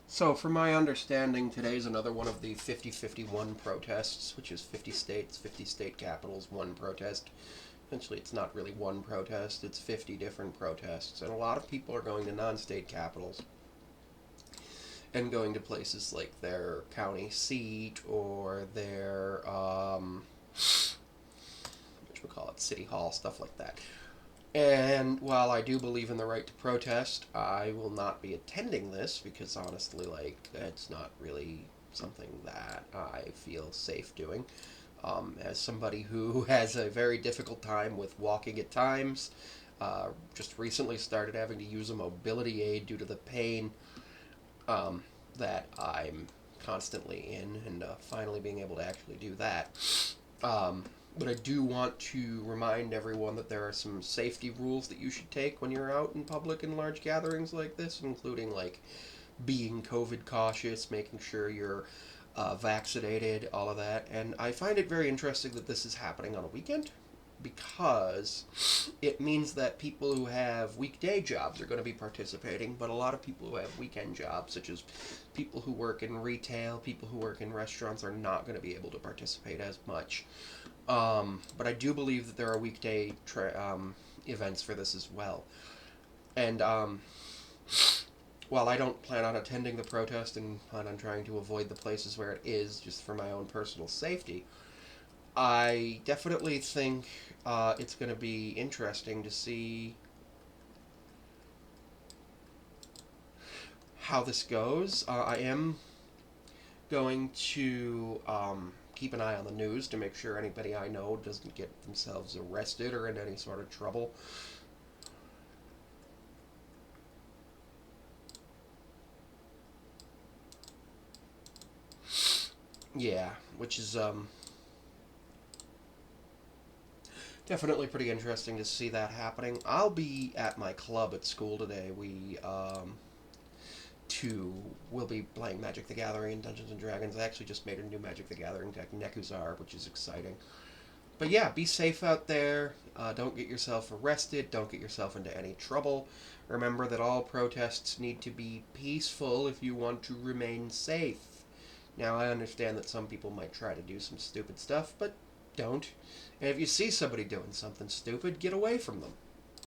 So, from my understanding, today's another one of the 50-51 protests, which is 50 states, 50 state capitals, one protest. Essentially, it's not really one protest, it's 50 different protests. And a lot of people are going to non state capitals and going to places like their county seat or their, city hall, stuff like that. And while I do believe in the right to protest, I will not be attending this because honestly, it's not really something that I feel safe doing. As somebody who has a very difficult time with walking at times, just recently started having to use a mobility aid due to the pain um, that I'm constantly in, and finally being able to actually do that. Um, but I do want to remind everyone that there are some safety rules that you should take when you're out in public in large gatherings like this, including being COVID cautious, making sure you're vaccinated, all of that. And I find it very interesting that this is happening on a weekend because it means that people who have weekday jobs are going to be participating, but a lot of people who have weekend jobs, such as people who work in retail, people who work in restaurants, are not going to be able to participate as much. But I do believe that there are weekday events for this as well. And while I don't plan on attending the protest and plan on trying to avoid the places where it is just for my own personal safety, I definitely think it's going to be interesting to see how this goes. I am going to keep an eye on the news to make sure anybody I know doesn't get themselves arrested or in any sort of trouble. Yeah, which is definitely pretty interesting to see that happening. I'll be at my club at school today. We'll be playing Magic the Gathering and Dungeons and Dragons. I actually just made a new Magic the Gathering deck, Nekuzar, which is exciting. But yeah, be safe out there. Don't get yourself arrested. Don't get yourself into any trouble. Remember that all protests need to be peaceful if you want to remain safe. Now, I understand that some people might try to do some stupid stuff, but don't. And if you see somebody doing something stupid, get away from them.